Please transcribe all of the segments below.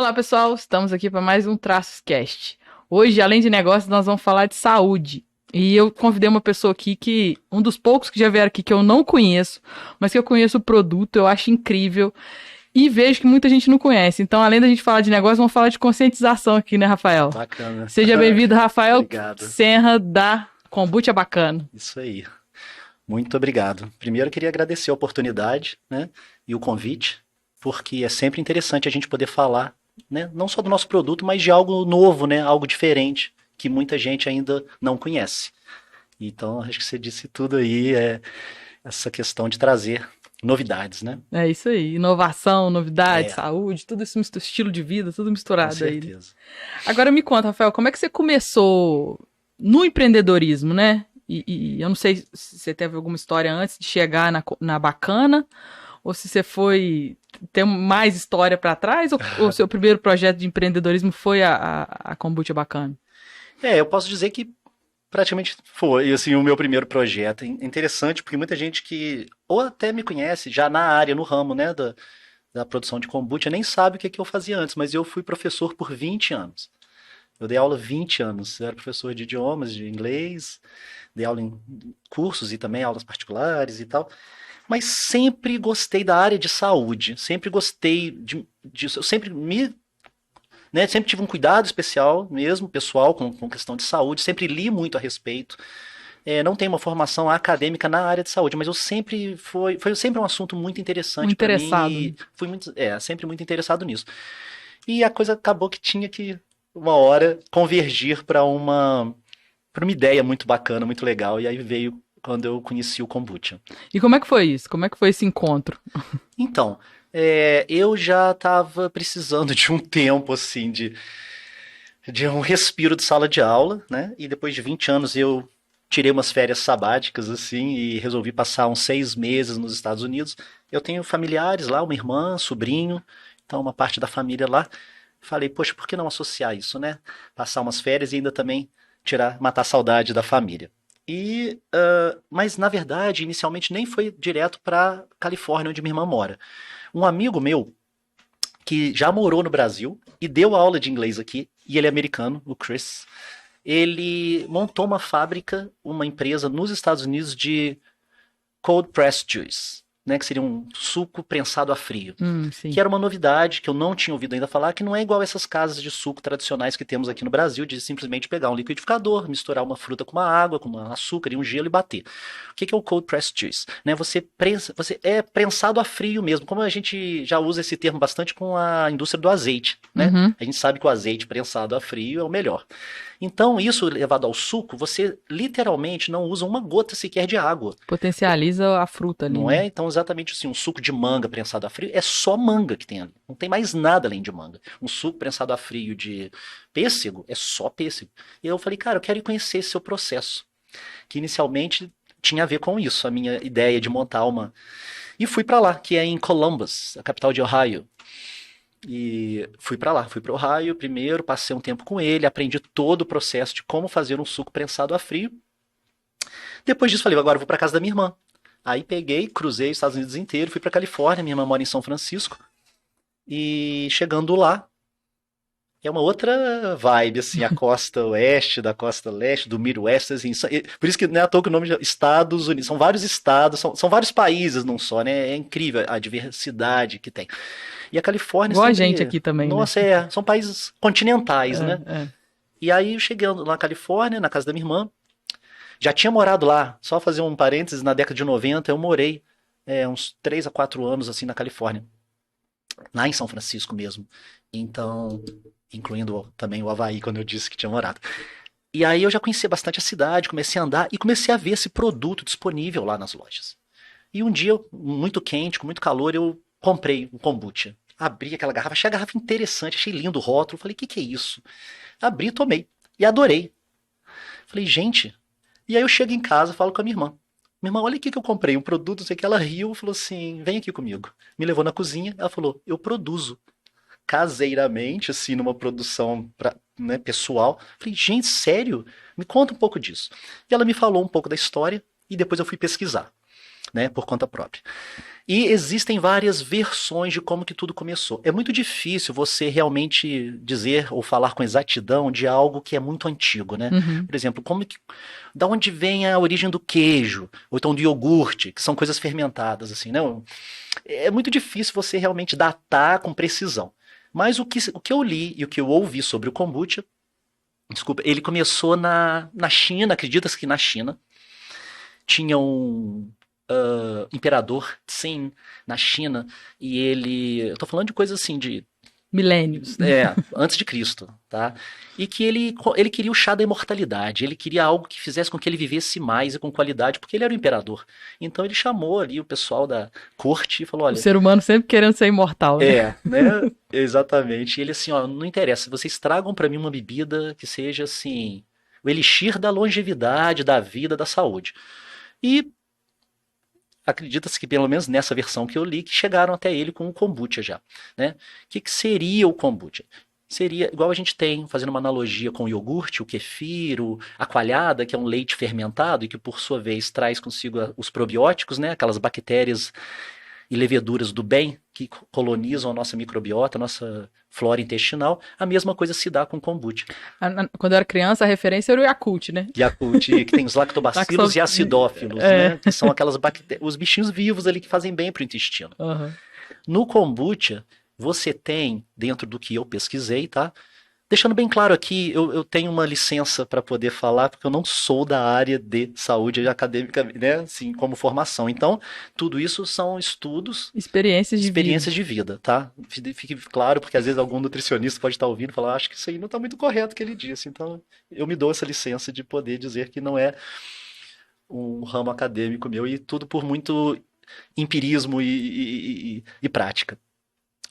Olá, pessoal. Estamos aqui para mais um Traços Cast. Hoje, além de negócios, nós vamos falar de saúde. E eu convidei uma pessoa aqui um dos poucos que já vieram aqui que eu não conheço, mas que eu conheço o produto, eu acho incrível e vejo que muita gente não conhece. Então, além da gente falar de negócio, vamos falar de conscientização aqui, né, Rafael? Bacana. Seja bem-vindo, Rafael. Obrigado. Senra da Kombucha Bacana. Isso aí. Muito obrigado. Primeiro, eu queria agradecer a oportunidade, né, e o convite, porque é sempre interessante a gente poder falar, né, não só do nosso produto, mas de algo novo, né, algo diferente, que muita gente ainda não conhece. Então, acho que você disse tudo aí, essa questão de trazer novidades, né? É isso aí. Inovação, novidade, É. Saúde, tudo isso, estilo de vida, tudo misturado Com aí. certeza. Agora me conta, Rafael, como é que você começou no empreendedorismo, né? E eu não sei se você teve alguma história antes de chegar na Bacana, ou se você foi ter mais história para trás, ou o seu primeiro projeto de empreendedorismo foi a Kombucha Bacana? Eu posso dizer que praticamente foi, assim, o meu primeiro projeto. É interessante porque muita gente que ou até me conhece já na área, no ramo, né, da produção de kombucha, nem sabe o que eu fazia antes, mas eu fui professor por 20 anos. Eu dei aula 20 anos. Eu era professor de idiomas, de inglês, dei aula em cursos e também aulas particulares e tal. Mas sempre gostei da área de saúde. Sempre gostei disso. Eu sempre sempre tive um cuidado especial mesmo, pessoal, com questão de saúde. Sempre li muito a respeito. Não tenho uma formação acadêmica na área de saúde, mas eu sempre foi sempre um assunto muito interessante para mim e fui sempre muito interessado nisso. E a coisa acabou que tinha que uma hora convergir para uma ideia muito bacana, muito legal, e aí veio quando eu conheci o kombucha. E como é que foi isso? Como é que foi esse encontro? Então, eu já estava precisando de um tempo, assim, de um respiro de sala de aula, né? E depois de 20 anos eu tirei umas férias sabáticas, assim, e resolvi passar uns 6 meses nos Estados Unidos. Eu tenho familiares lá, uma irmã, sobrinho, então uma parte da família lá. Falei, poxa, por que não associar isso, né? Passar umas férias e ainda também matar a saudade da família. Mas na verdade, inicialmente nem foi direto para Califórnia, onde minha irmã mora. Um amigo meu que já morou no Brasil e deu aula de inglês aqui, e ele é americano, o Chris. Ele montou uma fábrica, uma empresa nos Estados Unidos de cold pressed juice, né, que seria um suco prensado a frio. Que era uma novidade que eu não tinha ouvido ainda falar, que não é igual essas casas de suco tradicionais que temos aqui no Brasil, de simplesmente pegar um liquidificador, misturar uma fruta com uma água, com um açúcar e um gelo e bater. O que é o cold pressed juice? Né, você é prensado a frio mesmo, como a gente já usa esse termo bastante com a indústria do azeite. Né? Uhum. A gente sabe que o azeite prensado a frio é o melhor. Então, isso levado ao suco, você literalmente não usa uma gota sequer de água. Potencializa a fruta ali. Não é? Então, exatamente assim, um suco de manga prensado a frio é só manga que tem ali. Não tem mais nada além de manga. Um suco prensado a frio de pêssego é só pêssego. E eu falei, cara, eu quero conhecer esse seu processo. Que inicialmente tinha a ver com isso, a minha ideia de montar uma. E fui para lá, que é em Columbus, a capital de Ohio. E fui para lá, fui para Ohio primeiro, passei um tempo com ele, aprendi todo o processo de como fazer um suco prensado a frio. Depois disso falei, agora eu vou para casa da minha irmã. Aí peguei, cruzei os Estados Unidos inteiro, fui para Califórnia, minha irmã mora em São Francisco. E chegando lá, é uma outra vibe, assim, a costa oeste, da costa leste, do Midwest, assim. Por isso que não é à toa que o nome de Estados Unidos. São vários estados, são vários países num só, né? É incrível a diversidade que tem. E a Califórnia igual sempre... a gente aqui também, Nossa, né? são países continentais, né? E aí eu cheguei na Califórnia, na casa da minha irmã. Já tinha morado lá, só fazer um parênteses, na década de 90 eu morei uns 3 a 4 anos assim na Califórnia. Lá em São Francisco mesmo. Então, incluindo também o Havaí, quando eu disse que tinha morado. E aí eu já conhecia bastante a cidade, comecei a andar e comecei a ver esse produto disponível lá nas lojas. E um dia, muito quente, com muito calor, eu comprei um kombucha. Abri aquela garrafa, achei a garrafa interessante, achei lindo o rótulo. Falei, o que é isso? Abri, tomei. E adorei. Falei, gente... E aí eu chego em casa e falo com a minha irmã. Minha irmã, olha aqui que eu comprei um produto, não sei o que. Ela riu e falou assim, vem aqui comigo. Me levou na cozinha, ela falou, eu produzo caseiramente, assim, numa produção pessoal. Falei, gente, sério? Me conta um pouco disso. E ela me falou um pouco da história e depois eu fui pesquisar, né, por conta própria. E existem várias versões de como que tudo começou. É muito difícil você realmente dizer ou falar com exatidão de algo que é muito antigo, né? Uhum. Por exemplo, da onde vem a origem do queijo, ou então do iogurte, que são coisas fermentadas, assim, né? É muito difícil você realmente datar com precisão. Mas o que eu li e o que eu ouvi sobre o kombucha, desculpa, ele começou na China, acredita-se que na China, tinha um imperador, sim, na China, e eu tô falando de coisas assim, Milênios. antes de Cristo, tá? E que ele queria o chá da imortalidade, ele queria algo que fizesse com que ele vivesse mais e com qualidade, porque ele era o imperador. Então ele chamou ali o pessoal da corte e falou, O olha, ser humano sempre querendo ser imortal, né? né? Exatamente. E ele assim, ó, não interessa, vocês tragam pra mim uma bebida que seja assim, o elixir da longevidade, da vida, da saúde. E acredita-se que pelo menos nessa versão que eu li, que chegaram até ele com o kombucha já, né? Que seria o kombucha? Seria igual a gente tem, fazendo uma analogia com o iogurte, o kefir, a coalhada, que é um leite fermentado e que por sua vez traz consigo os probióticos, né? Aquelas bactérias e leveduras do bem que colonizam a nossa microbiota, a nossa flora intestinal. A mesma coisa se dá com kombucha. Quando eu era criança, a referência era o Yakult, né? Yakult, que tem os lactobacilos e acidófilos, né? Que são aquelas bactérias, os bichinhos vivos ali que fazem bem para o intestino. Uhum. No kombucha, você tem, dentro do que eu pesquisei, tá? Deixando bem claro aqui, eu tenho uma licença para poder falar, porque eu não sou da área de saúde acadêmica, né? Assim, como formação. Então, tudo isso são estudos, experiências de vida, tá? Fique claro, porque às vezes algum nutricionista pode estar ouvindo e falar, acho que isso aí não está muito correto o que ele disse. Então, eu me dou essa licença de poder dizer que não é um ramo acadêmico meu e tudo por muito empirismo e prática.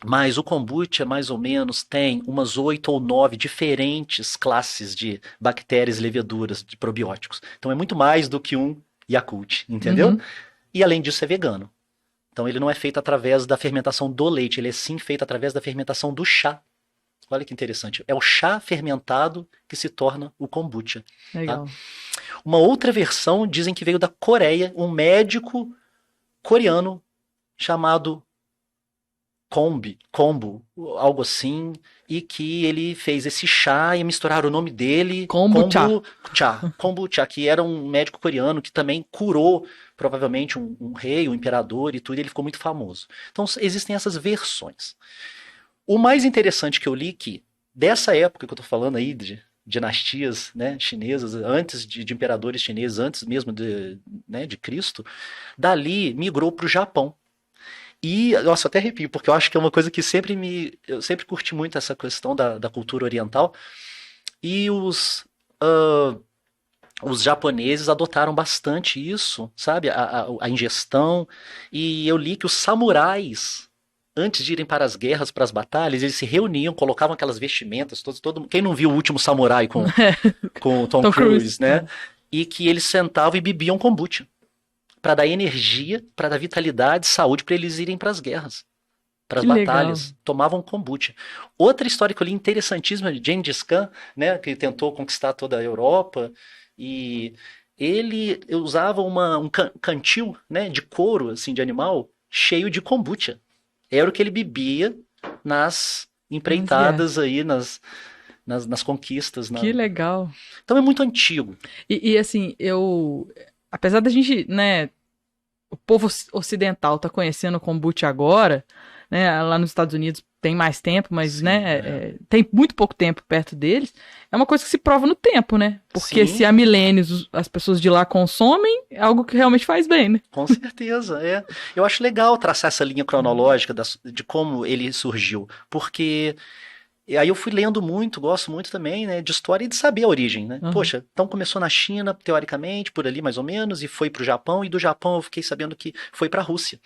Mas o kombucha, mais ou menos, tem umas 8 ou 9 diferentes classes de bactérias e leveduras, de probióticos. Então é muito mais do que um Yakult, entendeu? Uhum. E além disso é vegano. Então ele não é feito através da fermentação do leite, ele é sim feito através da fermentação do chá. Olha que interessante. É o chá fermentado que se torna o kombucha. Legal. Tá? Uma outra versão dizem que veio da Coreia, um médico coreano chamado Kombu, algo assim, e que ele fez esse chá e misturaram o nome dele, Kombucha, que era um médico coreano que também curou provavelmente um rei, um imperador e tudo, e ele ficou muito famoso. Então existem essas versões. O mais interessante que eu li que, dessa época que eu estou falando aí, de dinastias, né, chinesas, antes de imperadores chineses, antes mesmo de Cristo, dali migrou para o Japão. E, nossa, eu até arrepio, porque eu acho que é uma coisa que eu sempre curti muito essa questão da cultura oriental. E os japoneses adotaram bastante isso, sabe? A ingestão. E eu li que os samurais, antes de irem para as guerras, para as batalhas, eles se reuniam, colocavam aquelas vestimentas, quem não viu o último samurai com o Tom Cruise, né? E que eles sentavam e bebiam kombucha. Para dar energia, para dar vitalidade, saúde, para eles irem para as guerras, para as batalhas. Legal. Tomavam kombucha. Outra história que eu li interessantíssima de Gengis Khan, né, que tentou conquistar toda a Europa, e ele usava um cantil, né, de couro, assim, de animal, cheio de kombucha. Era o que ele bebia nas empreitadas aí, nas conquistas. Que legal. Então é muito antigo. E assim, apesar da gente, né, o povo ocidental tá conhecendo o kombucha agora, né, lá nos Estados Unidos tem mais tempo, mas, sim, né, tem muito pouco tempo perto deles, é uma coisa que se prova no tempo, né, porque sim, se há milênios as pessoas de lá consomem, é algo que realmente faz bem, né. Com certeza, Eu acho legal traçar essa linha cronológica de como ele surgiu, porque... E aí eu fui lendo muito, gosto muito também, né, de história e de saber a origem, né? Uhum. Poxa, então começou na China, teoricamente, por ali mais ou menos, e foi para o Japão, e do Japão eu fiquei sabendo que foi para a Rússia,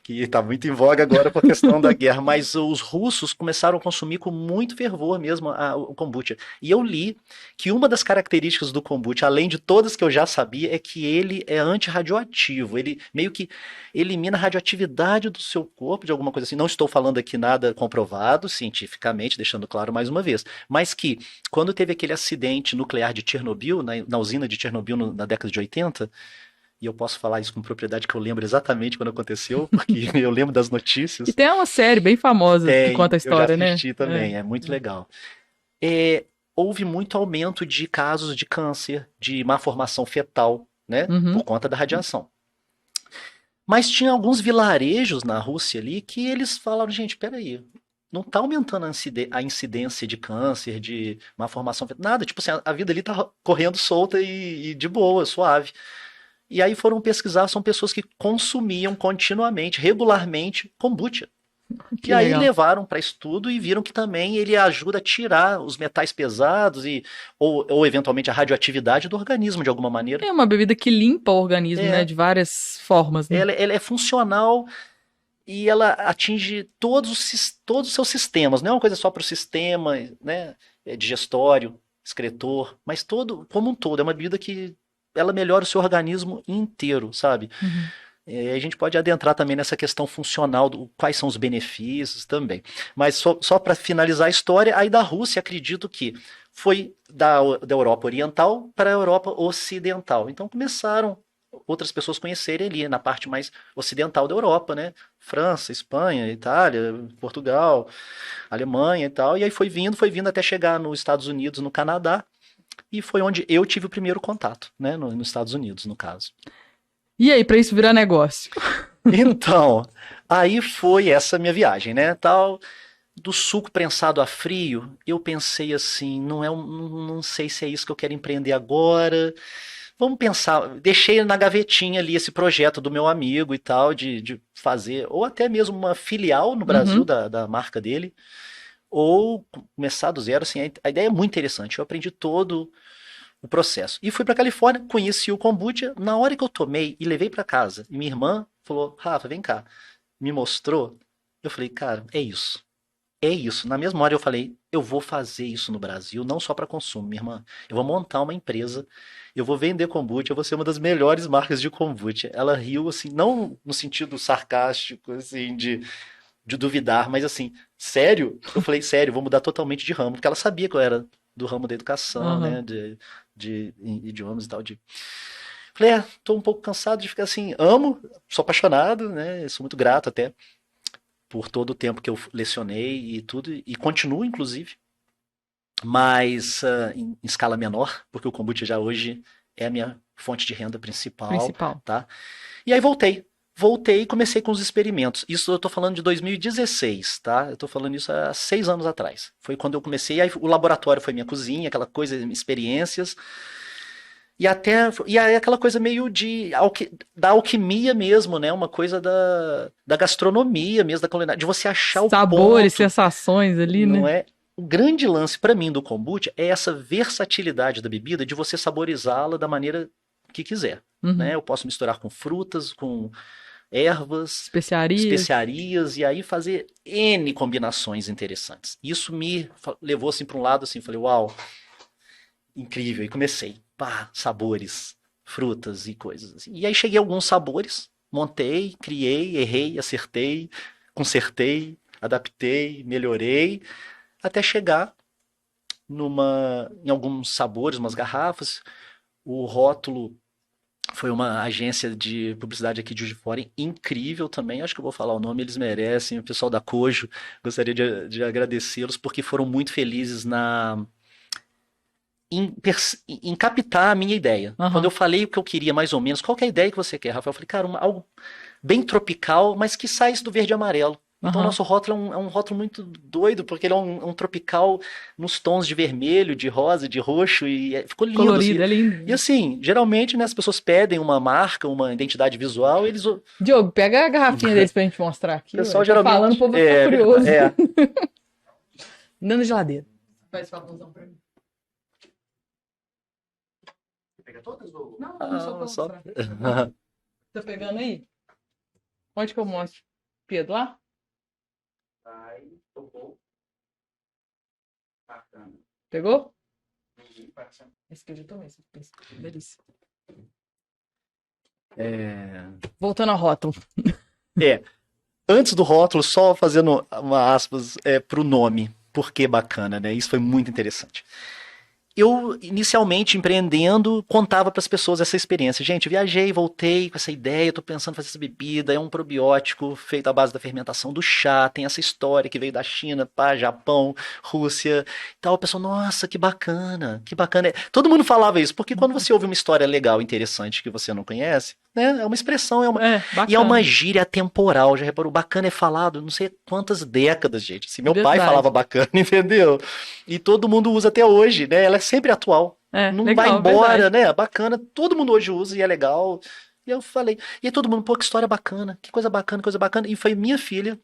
que está muito em voga agora com a questão da guerra, mas os russos começaram a consumir com muito fervor mesmo o kombucha. E eu li que uma das características do kombucha, além de todas que eu já sabia, é que ele é antirradioativo, ele meio que elimina a radioatividade do seu corpo, de alguma coisa assim. Não estou falando aqui nada comprovado cientificamente, deixando claro mais uma vez, mas que quando teve aquele acidente nuclear de Chernobyl, na usina de Chernobyl na década de 80, e eu posso falar isso com propriedade, que eu lembro exatamente quando aconteceu, porque eu lembro das notícias. E tem uma série bem famosa que conta a história, eu já né? assisti também, é muito legal. Houve muito aumento de casos de câncer, de má formação fetal, né? Uhum. Por conta da radiação. Mas tinha alguns vilarejos na Rússia ali que eles falaram, gente, peraí, não tá aumentando a incidência de câncer, de má formação fetal, nada. Tipo assim, a vida ali tá correndo solta e de boa, suave. E aí foram pesquisar, são pessoas que consumiam continuamente, regularmente, kombucha. Que E aí legal. levaram para estudo e viram que também ele ajuda a tirar os metais pesados ou eventualmente a radioatividade do organismo de alguma maneira. É uma bebida que limpa o organismo, né? É, De várias formas, né? ela é funcional e ela atinge todos os seus sistemas. Não é uma coisa só para o sistema, né, digestório, excretor, mas todo, como um todo. É uma bebida que ela melhora o seu organismo inteiro, sabe? Uhum. A gente pode adentrar também nessa questão funcional, quais são os benefícios também. Mas só para finalizar a história, aí da Rússia, acredito que foi da Europa Oriental para a Europa Ocidental. Então começaram outras pessoas conhecerem ali na parte mais ocidental da Europa, né? França, Espanha, Itália, Portugal, Alemanha e tal. E aí foi vindo até chegar nos Estados Unidos, no Canadá. E foi onde eu tive o primeiro contato, né? Nos Estados Unidos, no caso. E aí, pra isso virar negócio? Então, aí foi essa minha viagem, né? Tal, do suco prensado a frio, eu pensei assim, não sei se é isso que eu quero empreender agora. Vamos pensar, deixei na gavetinha ali esse projeto do meu amigo e tal, de fazer, ou até mesmo uma filial no Brasil Uhum. da marca dele, ou começar do zero, assim, a ideia é muito interessante. Eu aprendi todo o processo. E fui para Califórnia, conheci o kombucha. Na hora que eu tomei e levei para casa, e minha irmã falou: Rafa, vem cá, me mostrou. Eu falei: cara, é isso. É isso. Na mesma hora eu falei: eu vou fazer isso no Brasil, não só para consumo, minha irmã. Eu vou montar uma empresa, eu vou vender kombucha, eu vou ser uma das melhores marcas de kombucha. Ela riu assim, não no sentido sarcástico, assim, de duvidar, mas assim, sério? Eu falei: sério, vou mudar totalmente de ramo, porque ela sabia que eu era do ramo da educação, Uhum. né, de idiomas e tal. Falei: tô um pouco cansado de ficar assim, amo, sou apaixonado, né, sou muito grato até por todo o tempo que eu lecionei e tudo, e continuo, inclusive, mas em escala menor, porque o kombucha já hoje é a minha fonte de renda principal, Principal. tá? E aí voltei e comecei com os experimentos. Isso eu tô falando de 2016, tá? Eu tô falando isso há 6 anos atrás. Foi quando eu comecei, aí o laboratório foi minha cozinha, aquela coisa, experiências, e aí aquela coisa meio da alquimia mesmo, né? Uma coisa da gastronomia mesmo, da culinária, de você achar o Sabores, ponto, sensações ali, não né? é? O grande lance para mim do kombucha é essa versatilidade da bebida, de você saborizá-la da maneira que quiser, Uhum. né? Eu posso misturar com frutas, com ervas, Especiarias. especiarias e aí fazer N combinações interessantes. Isso me levou assim para um lado assim, falei: uau, incrível. E comecei, pá, sabores, frutas e coisas assim. E aí cheguei a alguns sabores, montei, criei, errei, acertei, consertei, adaptei, melhorei, até chegar em alguns sabores, umas garrafas. O rótulo foi uma agência de publicidade aqui de Juiz de Fora incrível também. Acho que eu vou falar o nome, eles merecem. O pessoal da Cojo, gostaria de agradecê-los porque foram muito felizes em captar a minha ideia. Quando Aham. eu falei o que eu queria mais ou menos, qual que é a ideia que você quer, Rafael? Eu falei: cara, algo bem tropical, mas que saísse do verde e amarelo. Então, o Aham. nosso rótulo é um rótulo muito doido, porque ele é um tropical nos tons de vermelho, de rosa, de roxo, e ficou lindo. Assim. Colorido, é lindo. E assim, geralmente, né, as pessoas pedem uma marca, uma identidade visual, o Diogo, pega a garrafinha deles pra gente mostrar aqui, ué. pessoal Tá falando, o geralmente. povo vai ficar curioso. É. Dentro da geladeira. Faz favorzão pra mim. Pega todas ou... Não, só pra só. mostrar. Tá pegando aí? Onde que eu mostro? Pedro, lá? Aí, tocou. Bacana. Pegou? Esse que eu já tomei. Delícia. Voltando ao rótulo. Antes do rótulo, só fazendo uma aspas pro nome. Por que bacana, né? Isso foi muito interessante. eu, inicialmente, empreendendo, contava para as pessoas essa experiência. Gente, viajei, voltei com essa ideia, estou pensando em fazer essa bebida, é um probiótico feito à base da fermentação do chá, tem essa história que veio da China para Japão, Rússia e tal. O pessoal, nossa, que bacana, que bacana. Todo mundo falava isso, porque quando você ouve uma história legal, interessante, que você não conhece, né, é uma expressão, e é uma gíria atemporal, já reparou? Bacana é falado não sei quantas décadas, gente. Assim, meu pai falava bacana, entendeu? E todo mundo usa até hoje, né? Ela é sempre atual. Não legal, vai embora, né? Bacana, todo mundo hoje usa e é legal. E eu falei, e aí todo mundo, pô, que história bacana, que coisa bacana, coisa bacana. E foi minha filha,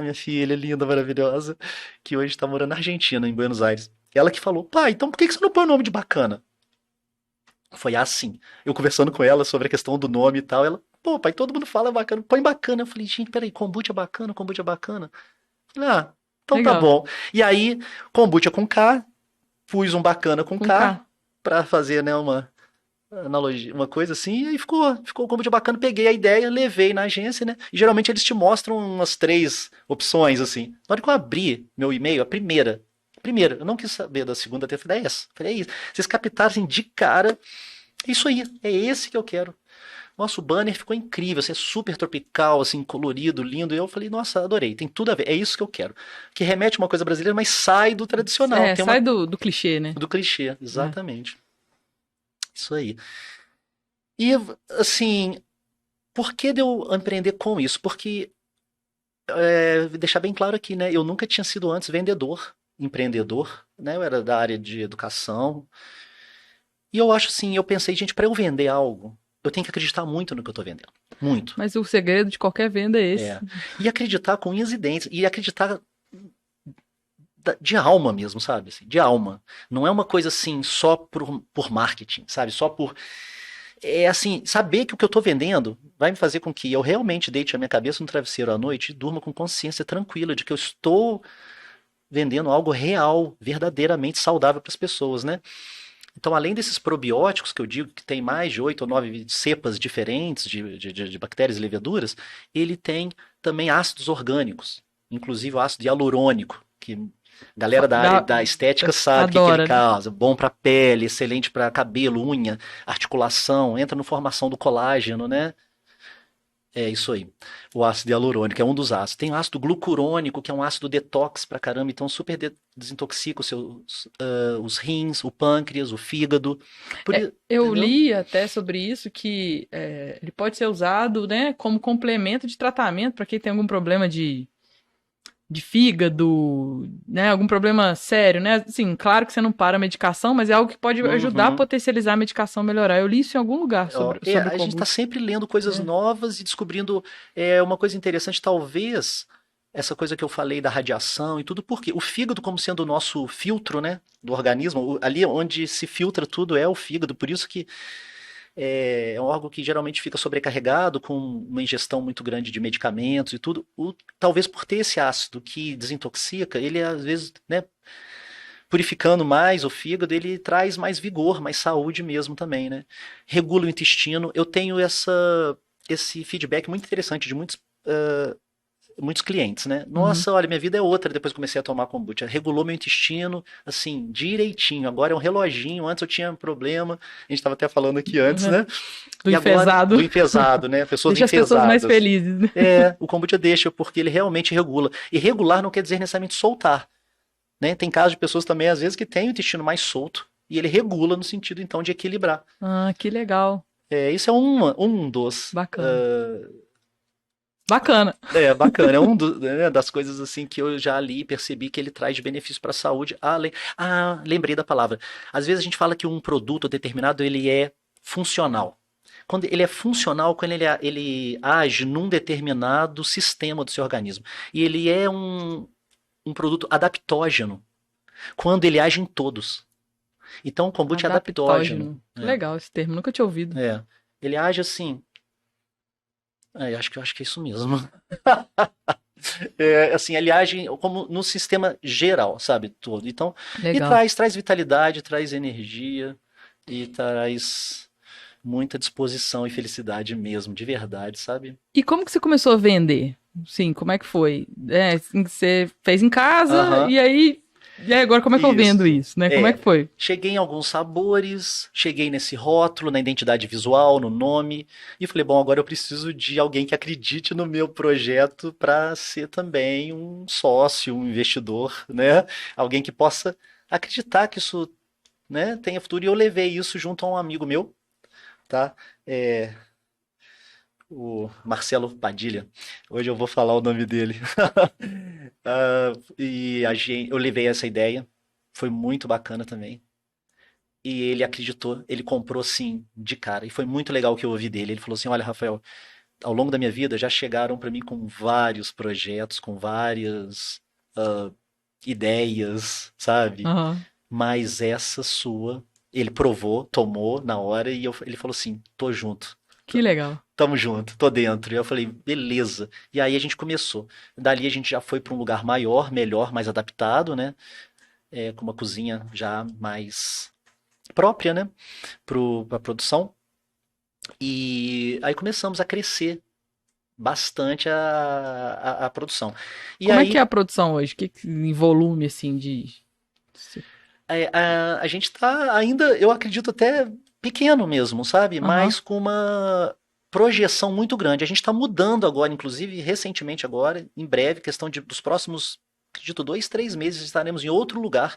minha filha linda, maravilhosa, que hoje tá morando na Argentina, em Buenos Aires. Ela que falou, pai, então por que você não põe o nome de bacana? Foi assim, eu conversando com ela sobre a questão do nome e tal, ela, pô, pai, todo mundo fala bacana, põe bacana. Eu falei, gente, peraí, kombucha é bacana, kombucha é bacana. Eu falei, então legal. Tá bom. E aí, kombucha com K, pus um bacana com K, pra fazer, né, uma analogia, uma coisa assim, e aí ficou o kombucha bacana, peguei a ideia, levei na agência, né, e geralmente eles te mostram umas 3 opções, assim. Na hora que eu abri meu e-mail, a primeira, eu não quis saber da segunda, eu falei, é essa. Falei, é isso. Vocês captaram assim, de cara, é isso aí, é esse que eu quero. Nossa, o banner ficou incrível, assim, é super tropical, assim, colorido, lindo. E eu falei, nossa, adorei, tem tudo a ver, é isso que eu quero. Que remete a uma coisa brasileira, mas sai do tradicional. Sai do clichê, né? Do clichê, exatamente. Isso aí. E, assim, por que de eu empreender com isso? Porque, deixar bem claro aqui, né, eu nunca tinha sido antes vendedor, empreendedor, né, eu era da área de educação. E eu acho assim, eu pensei, gente, para eu vender algo, eu tenho que acreditar muito no que eu tô vendendo. Muito. Mas o segredo de qualquer venda é esse. E acreditar com unhas e dentes. E acreditar de alma mesmo, sabe? Assim, de alma. Não é uma coisa assim só por marketing, sabe? Só por... É assim, saber que o que eu tô vendendo vai me fazer com que eu realmente deite a minha cabeça no travesseiro à noite e durma com consciência tranquila de que eu estou vendendo algo real, verdadeiramente saudável para as pessoas, né? Então, além desses probióticos, que eu digo que tem mais de 8 ou 9 cepas diferentes de bactérias e leveduras, ele tem também ácidos orgânicos, inclusive o ácido hialurônico, que a galera da área da estética sabe o que ele causa. Bom para pele, excelente para cabelo, unha, articulação, entra na formação do colágeno, né? É isso aí. O ácido hialurônico é um dos ácidos. Tem o ácido glucurônico, que é um ácido detox pra caramba, então super desintoxica os rins, o pâncreas, o fígado. Eu li até sobre isso que ele pode ser usado, né, como complemento de tratamento para quem tem algum problema de fígado, né, algum problema sério, né? Assim, claro que você não para a medicação, mas é algo que pode ajudar a potencializar a medicação, melhorar. Eu li isso em algum lugar sobre a gente está sempre lendo coisas novas e descobrindo uma coisa interessante, talvez essa coisa que eu falei da radiação e tudo, porque o fígado como sendo o nosso filtro, né, do organismo, ali onde se filtra tudo é o fígado, por isso que é um órgão que geralmente fica sobrecarregado com uma ingestão muito grande de medicamentos e tudo. Talvez por ter esse ácido que desintoxica, ele às vezes, né, purificando mais o fígado, ele traz mais vigor, mais saúde mesmo também, né? Regula o intestino. Eu tenho esse feedback muito interessante de muitos clientes, né? Nossa, olha, minha vida é outra depois que comecei a tomar kombucha. Regulou meu intestino, assim, direitinho. Agora é um reloginho. Antes eu tinha problema. A gente estava até falando aqui antes, né? Do enfesado. Do enfesado, né? Pessoas deixa enfesadas. As pessoas mais felizes. Né? O kombucha deixa, porque ele realmente regula. E regular não quer dizer necessariamente soltar. Né? Tem casos de pessoas também, às vezes, que têm o intestino mais solto. E ele regula no sentido, então, de equilibrar. Que legal. Isso é um dos... Bacana. Bacana. Bacana. É das coisas assim que eu já li e percebi que ele traz de benefício para a saúde. Lembrei da palavra. Às vezes a gente fala que um produto determinado ele é funcional. Quando ele é funcional, quando ele age num determinado sistema do seu organismo. E ele é um produto adaptógeno. Quando ele age em todos. Então o kombucha é adaptógeno. Legal esse termo, nunca tinha ouvido. Ele age assim... acho que é isso mesmo. Assim, ele age como no sistema geral, sabe? Todo. Então, legal. E traz vitalidade, traz energia e traz muita disposição e felicidade mesmo, de verdade, sabe? E como que você começou a vender? Sim, como é que foi? Você fez em casa e aí E aí, agora como é que eu vendo isso, né? Como é que foi? Cheguei em alguns sabores, cheguei nesse rótulo, na identidade visual, no nome, e falei, bom, agora eu preciso de alguém que acredite no meu projeto para ser também um sócio, um investidor, né? Alguém que possa acreditar que isso, né, tenha futuro. E eu levei isso junto a um amigo meu, tá? É, o Marcelo Padilha. Hoje eu vou falar o nome dele. Eu levei essa ideia, foi muito bacana também. E ele acreditou, ele comprou sim de cara. E foi muito legal o que eu ouvi dele. Ele falou assim: Olha, Rafael, ao longo da minha vida já chegaram para mim com vários projetos, com várias ideias, sabe? Aham. Mas essa sua, ele provou, tomou na hora e ele falou assim: Tô junto. Que legal. Tamo junto, tô dentro. E eu falei, beleza. E aí a gente começou. Dali a gente já foi para um lugar maior, melhor, mais adaptado, né? Com uma cozinha já mais própria, né? Pra produção. E aí começamos a crescer bastante a produção. E Como é que é aí a produção hoje? Em volume, assim, de... a gente tá ainda, eu acredito até pequeno mesmo, sabe? Aham. Mas com uma projeção muito grande. A gente está mudando agora, inclusive recentemente agora, em breve, questão dos próximos, acredito, 2, 3 meses estaremos em outro lugar.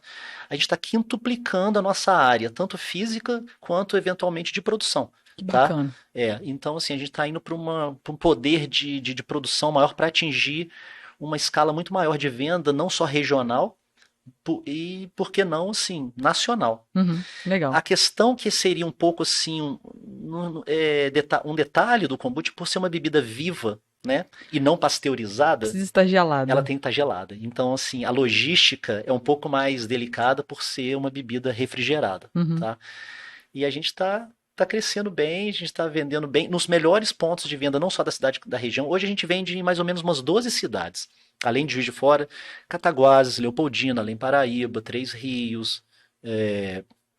A gente está quintuplicando a nossa área, tanto física quanto eventualmente de produção. Que Tá? bacana. Então assim, a gente está indo para um poder de produção maior para atingir uma escala muito maior de venda, não só regional, e, por que não, assim, nacional. Uhum. A Legal. questão que seria um pouco assim, um detalhe do kombucha, por ser uma bebida viva, né, e não pasteurizada, Precisa estar ela gelada. tem que estar gelada. Então, assim, a logística é um pouco mais delicada por ser uma bebida refrigerada, Uhum. tá? E a gente tá crescendo bem, a gente está vendendo bem nos melhores pontos de venda, não só da cidade, da região. Hoje a gente vende em mais ou menos umas 12 cidades. Além de Juiz de Fora, Cataguases, Leopoldina, Além Paraíba, Três Rios,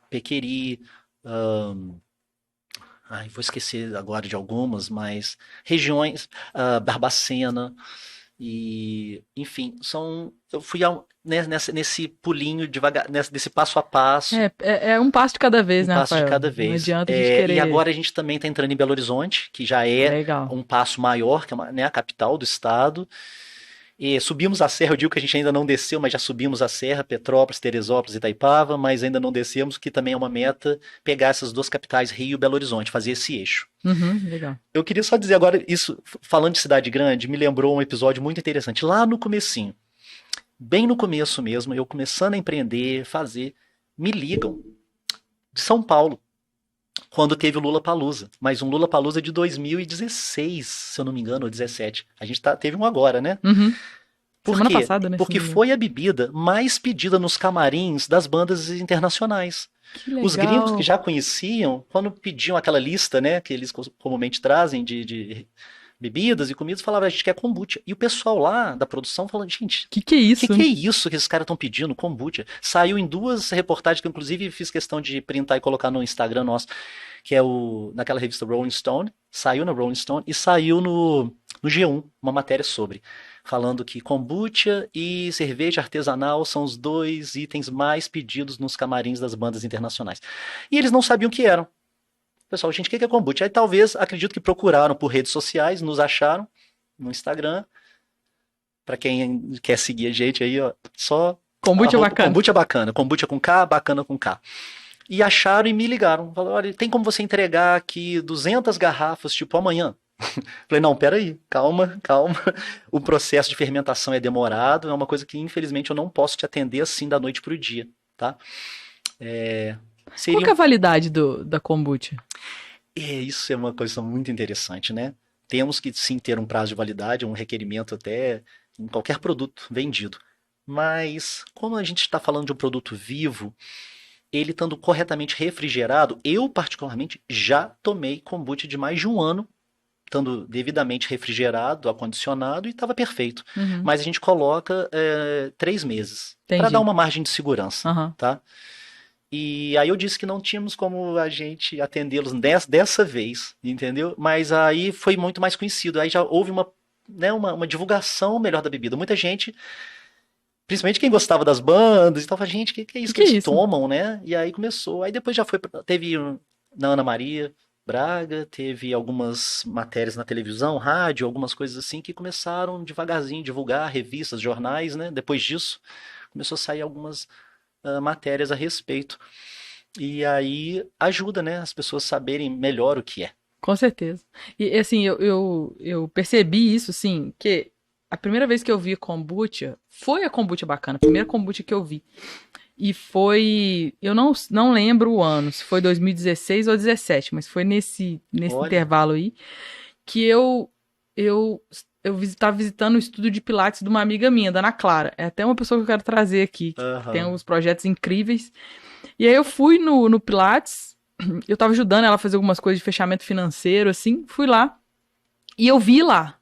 Pequeri, ahn, vou esquecer agora de algumas, mas regiões, Barbacena, e enfim, eu fui nesse pulinho devagar, nesse passo a passo, É um passo de cada vez, um né, passo de Rafael? cada Não vez. adianta a gente E querer. agora a gente também está entrando em Belo Horizonte, que já é Legal. um passo maior, que é né, a capital do estado. E subimos a serra, eu digo que a gente ainda não desceu, mas já subimos a serra, Petrópolis, Teresópolis e Itaipava, mas ainda não descemos, que também é uma meta, pegar essas duas capitais, Rio e Belo Horizonte, fazer esse eixo. Uhum, legal. Eu queria só dizer agora, isso, falando de cidade grande, me lembrou um episódio muito interessante. Lá no comecinho, bem no começo mesmo, eu começando a empreender, fazer, me ligam de São Paulo, quando teve o Lula Palusa, mas um Lula Palusa de 2016, se eu não me engano, ou 17. A gente teve um agora, né? Uhum. Por Semana quê? passada, né? Se não Porque me engano. foi a bebida mais pedida nos camarins das bandas internacionais. Que Os gringos que legal. já conheciam, quando pediam aquela lista, né, que eles comumente trazem de bebidas e comidas, falavam, a gente quer kombucha. E o pessoal lá da produção falando, gente, Que é o isso? que é isso que esses caras estão pedindo? Kombucha. Saiu em duas reportagens que eu, inclusive, fiz questão de printar e colocar no Instagram nosso, que é naquela revista Rolling Stone. Saiu na Rolling Stone e saiu no G1, uma matéria sobre. Falando que kombucha e cerveja artesanal são os dois itens mais pedidos nos camarins das bandas internacionais. E eles não sabiam o que eram. Pessoal, gente, o que é kombucha? Aí talvez, acredito que procuraram por redes sociais, nos acharam no Instagram. Para quem quer seguir a gente aí, ó, só Kombucha bacana. kombucha bacana, kombucha com K, bacana com K. E acharam e me ligaram. Falaram, olha, tem como você entregar aqui 200 garrafas, tipo, amanhã? Falei, não, peraí, calma, calma. O processo de fermentação é demorado, é uma coisa que, infelizmente, eu não posso te atender assim da noite pro dia, tá? Qual Seria que é a validade da kombucha? Isso é uma coisa muito interessante, né? Temos que sim ter um prazo de validade, um requerimento até em qualquer produto vendido. Mas, como a gente está falando de um produto vivo, ele estando corretamente refrigerado, eu particularmente já tomei kombucha de mais de um ano, estando devidamente refrigerado, acondicionado e estava perfeito. Uhum. Mas a gente coloca 3 meses para dar Entendi. uma margem de segurança, Aham. tá? E aí eu disse que não tínhamos como a gente atendê-los dessa vez, entendeu? Mas aí foi muito mais conhecido. Aí já houve uma divulgação melhor da bebida. Muita gente, principalmente quem gostava das bandas, e tava, gente, o que é isso que Que eles isso? tomam, né? E aí começou. Aí depois já foi, teve na Ana Maria Braga, teve algumas matérias na televisão, rádio, algumas coisas assim que começaram devagarzinho a divulgar, revistas, jornais, né? Depois disso, começou a sair algumas matérias a respeito. E aí ajuda, né, as pessoas saberem melhor o que é. Com certeza. E assim, eu percebi isso, assim, que a primeira vez que eu vi kombucha foi a kombucha bacana, a primeira kombucha que eu vi. E foi. Eu não lembro o ano, se foi 2016 ou 17, mas foi nesse Olha, intervalo aí que eu, eu estava visitando o estúdio de Pilates de uma amiga minha, da Ana Clara. É até uma pessoa que eu quero trazer aqui, que tem aham, alguns projetos incríveis. E aí eu fui no Pilates, eu tava ajudando ela a fazer algumas coisas de fechamento financeiro, assim, fui lá. E eu vi lá.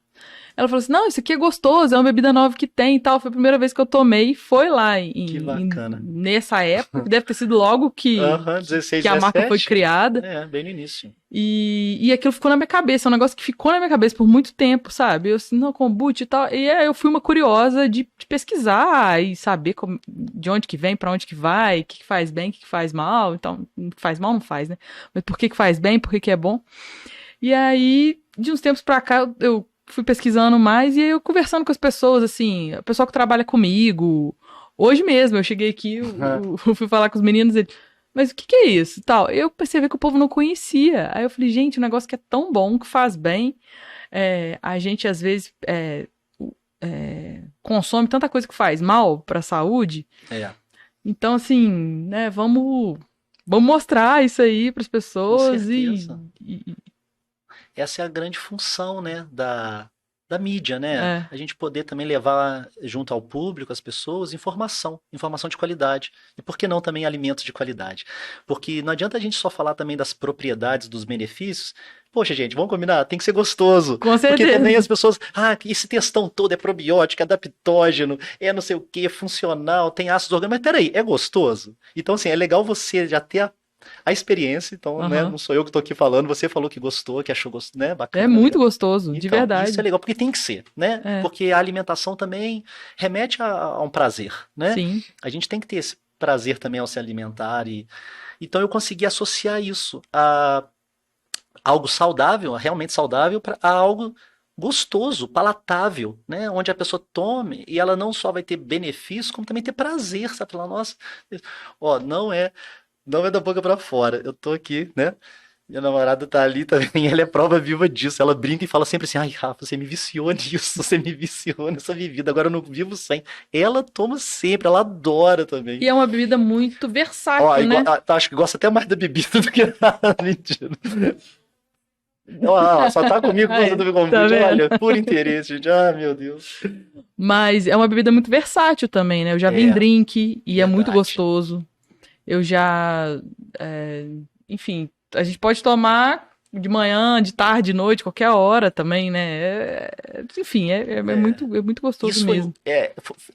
Ela falou assim: não, isso aqui é gostoso, é uma bebida nova que tem e tal. Foi a primeira vez que eu tomei, foi lá que bacana. nessa época, que deve ter sido logo Aham, 16, que a marca foi 17? criada. É, bem no início. E aquilo ficou na minha cabeça, é um negócio que ficou na minha cabeça por muito tempo, sabe? Eu assim, não, kombucha e tal. E aí eu fui uma curiosa de pesquisar e saber de onde que vem, pra onde que vai, o que, que faz bem, o que, que faz mal. Então, faz mal não faz, né? Mas por que que faz bem, por que que é bom? E aí, de uns tempos pra cá, eu fui pesquisando mais e aí eu conversando com as pessoas, assim, o pessoal que trabalha comigo. Hoje mesmo, eu cheguei aqui, eu fui falar com os meninos, ele, mas o que que é isso? E tal. Eu percebi que o povo não conhecia. Aí eu falei, gente, um negócio que é tão bom, que faz bem. A gente, às vezes, consome tanta coisa que faz mal pra saúde. É, Então, assim, né, vamos mostrar isso aí pras com pessoas certeza. Essa é a grande função, né, da mídia, né? é, A gente poder também levar junto ao público, às pessoas, informação de qualidade. E por que não também alimentos de qualidade? Porque não adianta a gente só falar também das propriedades, dos benefícios. Poxa, gente, vamos combinar? Tem que ser gostoso. com Porque também certeza. as pessoas, esse textão todo é probiótico, é adaptógeno, é não sei o que, é funcional, tem ácidos orgânicos. Mas peraí, é gostoso? Então, assim, é legal você já ter a experiência, então, né, Aham. não sou eu que estou aqui falando, você falou que gostou, que achou, né, É bacana, muito legal. gostoso, de Então, isso é verdade. legal, porque tem que ser, né? É, Porque a alimentação também remete a um prazer, né? sim. A gente tem que ter esse prazer também ao se alimentar e então eu consegui associar isso a algo saudável, realmente saudável, a algo gostoso, palatável, né? Onde a pessoa tome e ela não só vai ter benefício, como também ter prazer, sabe? Falar, nossa, ó, não é da boca pra fora. Eu tô aqui, né? Minha namorada tá ali também, ela é prova viva disso. Ela brinca e fala sempre assim: ai, Rafa, você me viciou nisso, você me viciou nessa bebida, agora eu não vivo sem. Ela toma sempre, ela adora também. E é uma bebida muito Ó, versátil, né? acho que gosta até mais da bebida do que da mentira. Ó, só tá comigo por causa Aí, do tá convite, vendo? olha, por interesse, gente. Ah, meu Deus. Mas é uma bebida muito versátil também, né? Eu já vi em É, drink e é muito verdade. gostoso. Eu já. é, Enfim, a gente pode tomar de manhã, de tarde, de noite, qualquer hora também, né? Enfim, é muito gostoso Isso foi. mesmo.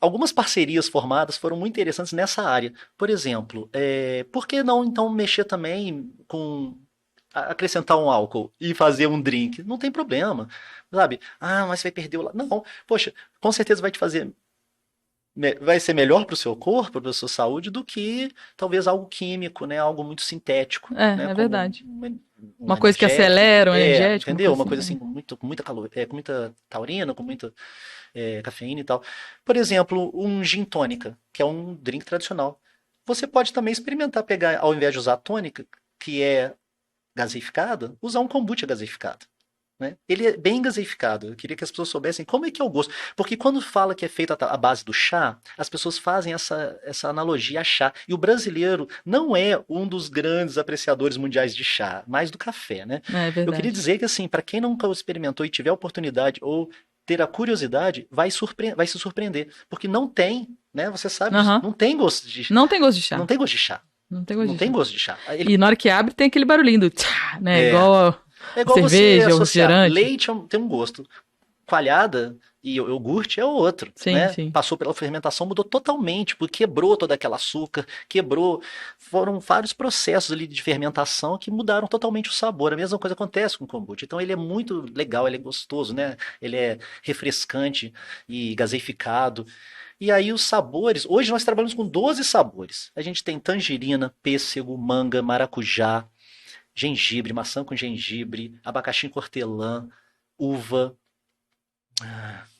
Algumas parcerias formadas foram muito interessantes nessa área. Por exemplo, por que não então mexer também com acrescentar um álcool e fazer um drink? Não tem problema, sabe? Ah, mas você vai perder o. Não, poxa, com certeza vai te fazer. Vai ser melhor para o seu corpo, para a sua saúde, do que talvez algo químico, né? Algo muito sintético, né? É Como verdade. um Uma coisa que energético. acelera, um energético, uma Entendeu? coisa Uma assim. coisa assim com muita taurina, com muita cafeína e tal. Por exemplo, um gin tônica, que é um drink tradicional. Você pode também experimentar pegar, ao invés de usar a tônica, que é gaseificada, usar um kombucha gaseificado. Né? Ele é bem gaseificado. Eu queria que as pessoas soubessem como é que é o gosto. Porque quando fala que é feito à base do chá, as pessoas fazem essa analogia a chá. E o brasileiro não é um dos grandes apreciadores mundiais de chá, mais do café, né? É Eu queria verdade. dizer que, assim, para quem nunca o experimentou e tiver a oportunidade ou ter a curiosidade, vai se surpreender. Porque não tem, né? Você sabe disso, Aham. não tem gosto de, Não tem gosto de não chá. tem gosto de chá. Não tem gosto Não de tem chá. gosto de chá. E na hora que abre tem aquele barulhinho do tchá, né? É, Igual é a igual você cerveja, o associar refrigerante. leite tem um gosto. Coalhada e iogurte é o outro, Sim, né? sim. Passou pela fermentação, mudou totalmente, porque quebrou todo aquele açúcar, quebrou. Foram vários processos ali de fermentação que mudaram totalmente o sabor. A mesma coisa acontece com o kombucha. Então ele é muito legal, ele é gostoso, né? Ele é refrescante e gaseificado. E aí os sabores, hoje nós trabalhamos com 12 sabores. A gente tem tangerina, pêssego, manga, maracujá, gengibre, maçã com gengibre, abacaxi com hortelã, uva,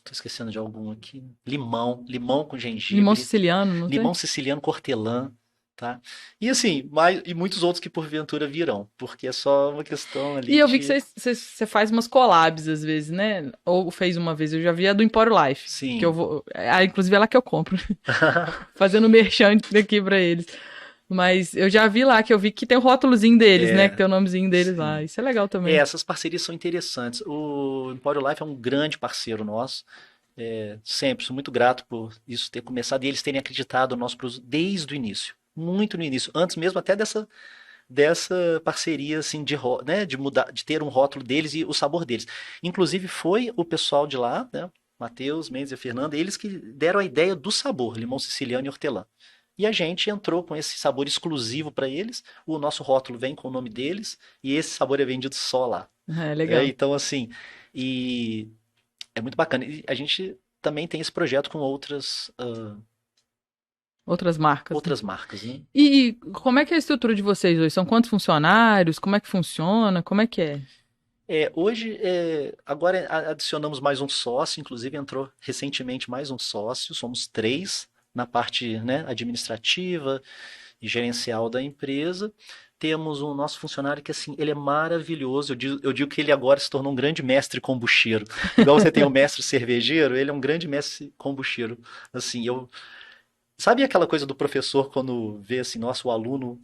tô esquecendo de algum aqui. Limão com Limão gengibre, siciliano, não tem? limão siciliano com hortelã, tá? E assim, e muitos outros que porventura virão, porque é só uma questão E ali eu vi que de... você faz umas collabs às vezes, né? Ou fez uma vez, eu já vi a do Empório Life. Que eu Sim. vou. Inclusive é lá que eu compro. Fazendo merchan aqui pra eles. Mas eu já vi lá, que eu vi que tem o rótulozinho deles, né? Que É, tem o nomezinho deles lá. sim. Isso é legal É, também. essas parcerias são interessantes. O Empório Life é um grande parceiro nosso. Sempre sou muito grato por isso ter começado e eles terem acreditado no nosso produto desde o início. Muito no início, antes mesmo até dessa parceria assim né, de mudar, de ter um rótulo deles e o sabor deles. Inclusive foi o pessoal de lá, né, Matheus, Mendes e a Fernanda, eles que deram a ideia do sabor, limão siciliano e hortelã. E a gente entrou com esse sabor exclusivo para eles. O nosso rótulo vem com o nome deles e esse sabor é vendido só lá. É legal. Então assim, e é muito bacana. E a gente também tem esse projeto com Outras marcas, né? outras marcas, né? E como é que é a estrutura de vocês hoje? São quantos funcionários? Como é que funciona? Como é que é? Hoje, agora adicionamos mais um sócio, inclusive entrou recentemente mais um sócio, somos três na parte, né, administrativa e gerencial da empresa. Temos o nosso funcionário que, assim, ele é maravilhoso. Eu digo que ele agora se tornou um grande mestre kombucheiro. Igual você tem o mestre cervejeiro, ele é um grande mestre kombucheiro. Assim, sabe aquela coisa do professor quando vê assim, nossa, o aluno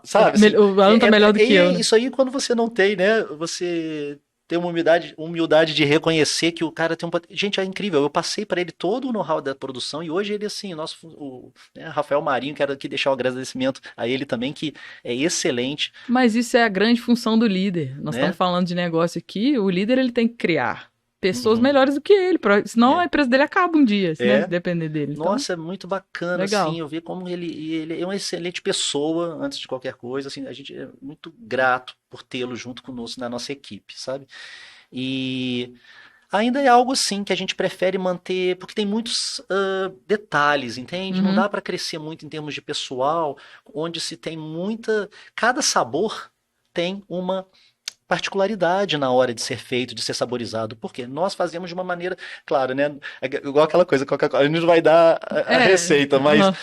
sabe assim, O aluno tá melhor do que eu, né? isso aí quando você não tem, né? Você tem uma humildade de reconhecer que o cara tem gente, é incrível. Eu passei para ele todo o know-how da produção e hoje ele assim, né, Rafael Marinho, quero aqui deixar o agradecimento a ele também que é excelente, Mas isso é a grande função do líder. Nós estamos né? falando de negócio aqui, o líder ele tem que criar pessoas Uhum, melhores do que ele, senão a é. empresa dele acaba um dia, né? Se É. depender dele. Então, Nossa, é muito bacana, assim, legal. eu ver como ele é uma excelente pessoa, antes de qualquer coisa, assim, a gente é muito grato por tê-lo junto conosco na nossa equipe, sabe? E ainda é algo assim que a gente prefere manter, porque tem muitos detalhes, entende? Não Uhum. dá para crescer muito em termos de pessoal, onde se tem muita. Cada sabor tem uma particularidade na hora de ser feito, de ser saborizado. Por quê? Nós fazemos de uma maneira, claro, né? Igual aquela coisa, Coca-Cola, a gente não vai dar a receita, mas Aham.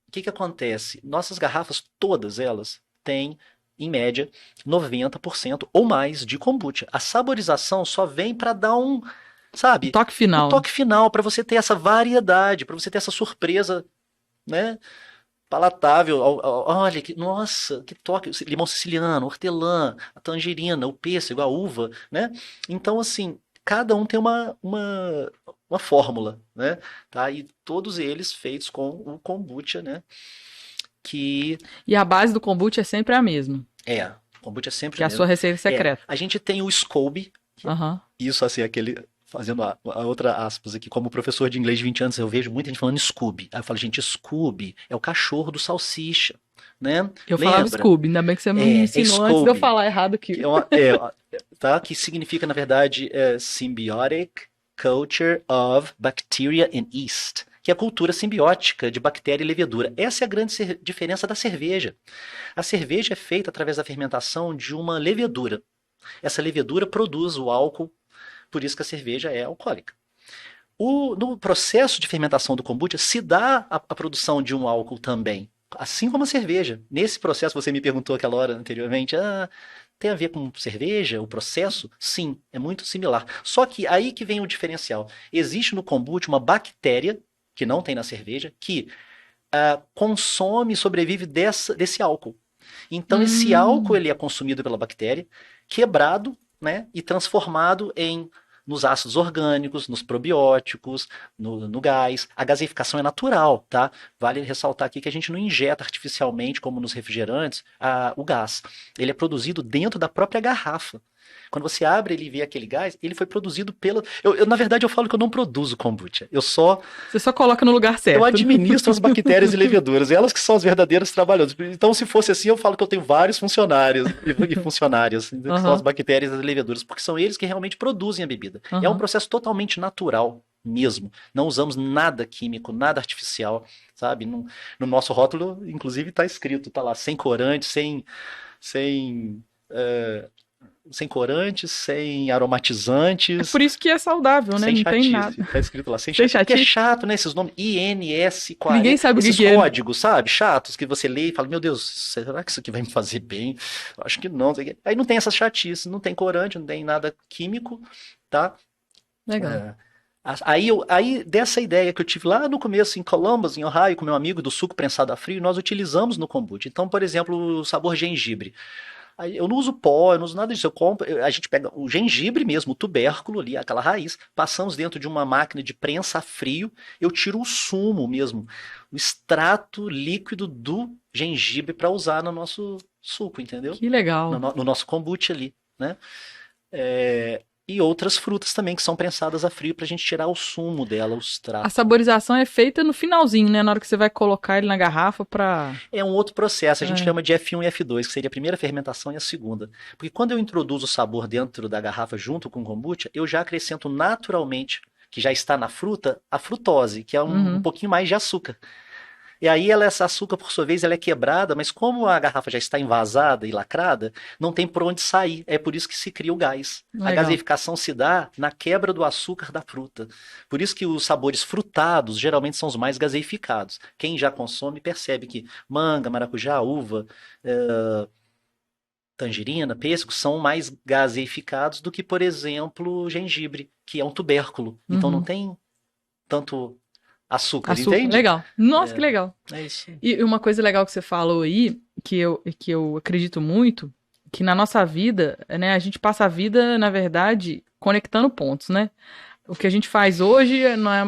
o que que acontece? Nossas garrafas, todas elas, têm, em média, 90% ou mais de kombucha. A saborização só vem para dar O sabe, toque o final, né? toque final, para você ter essa variedade, para você ter essa surpresa, né? Palatável. Olha, nossa, que toque. Limão siciliano, hortelã, a tangerina, o pêssego, a uva, né? Então, assim, cada um tem uma fórmula, né? Tá? E todos eles feitos com o kombucha, né? Que E a base do kombucha é sempre a mesma, o kombucha é sempre que o é a sua mesmo. receita secreta. A gente tem o SCOBY, Aham. isso assim, fazendo a outra aspas aqui, como professor de inglês de 20 anos, eu vejo muita gente falando Scooby. Aí eu falo, gente, Scooby é o cachorro do Salsicha, né? Eu falava Lembra? Scooby, ainda bem que você me ensinou antes de eu Scooby, falar errado que aqui. tá? Que significa, na verdade, Symbiotic Culture of Bacteria and Yeast, que é a cultura simbiótica de bactéria e levedura. Essa é a grande diferença da cerveja. A cerveja é feita através da fermentação de uma levedura. Essa levedura produz o álcool, por isso que a cerveja é alcoólica. No processo de fermentação do kombucha se dá a produção de um álcool também, assim como a cerveja. Nesse processo, você me perguntou aquela hora anteriormente, tem a ver com cerveja, o processo? Sim, é muito similar. Só que aí que vem o diferencial. Existe no kombucha uma bactéria, que não tem na cerveja, que consome e sobrevive desse álcool. Então esse álcool ele é consumido pela bactéria, quebrado, né, e transformado nos ácidos orgânicos, nos probióticos, no gás. A gaseificação é natural, tá? Vale ressaltar aqui que a gente não injeta artificialmente, como nos refrigerantes, o gás. Ele é produzido dentro da própria garrafa. Quando você abre ele e vê aquele gás, ele foi produzido na verdade, eu falo que eu não produzo kombucha. Você só coloca no lugar certo. Eu administro as bactérias e leveduras. Elas que são as verdadeiras trabalhadoras. Então, se fosse assim, eu falo que eu tenho vários funcionários e funcionárias, que são as bactérias e as leveduras, porque são eles que realmente produzem a bebida. É um processo totalmente natural. mesmo. Não usamos nada químico, nada artificial, sabe? No nosso rótulo, inclusive, está escrito, tá lá, sem corante, sem, eh, sem corantes, sem É aromatizantes, por isso que é saudável, né? sem Não tem chatice. nada. Tá escrito lá, sem Sem chatice. Porque é chatice? chato, né? Esses nomes INS Ninguém 40, sabe o que esses que é. códigos, sabe? Chatos, que você lê e fala, meu Deus, será que isso aqui vai me fazer bem? Eu acho que não. Não sei o quê. Aí não tem essa chatice, não tem corante, não tem nada químico, tá? Legal. É. Aí, dessa ideia que eu tive lá no começo, em Columbus, em Ohio, com meu amigo do suco prensado a frio, nós utilizamos no kombucha. Então, por exemplo, o sabor gengibre. Aí eu não uso pó, eu não uso nada disso. A gente pega o gengibre mesmo, o tubérculo ali, aquela raiz, passamos dentro de uma máquina de prensa a frio, eu tiro o sumo mesmo, o extrato líquido do gengibre para usar no nosso suco, entendeu? Que legal. No nosso kombucha ali, né? É, e outras frutas também que são prensadas a frio para a gente tirar o sumo dela, o A extrato. saborização é feita no finalzinho, né? Na hora que você vai colocar ele na garrafa pra... É um outro processo, a gente É. chama de F1 e F2, que seria a primeira fermentação e a segunda. Porque quando eu introduzo o sabor dentro da garrafa junto com o kombucha, eu já acrescento naturalmente, que já está na fruta, a frutose, que é um Uhum. pouquinho mais de açúcar. E aí essa açúcar, por sua vez, ela é quebrada, mas como a garrafa já está envasada e lacrada, não tem por onde sair. É por isso que se cria o gás. A Legal. gaseificação se dá na quebra do açúcar da fruta. Por isso que os sabores frutados geralmente são os mais gaseificados. Quem já consome percebe que manga, maracujá, uva, tangerina, pêssego são mais gaseificados do que, por exemplo, gengibre, que é um tubérculo. Então não Uhum. tem tanto açúcar, Açúcar, entende? legal. Nossa, que legal. É isso. E uma coisa legal que você falou aí, que eu acredito muito, que na nossa vida, né, a gente passa a vida, na verdade, conectando pontos, né? O que a gente faz hoje não é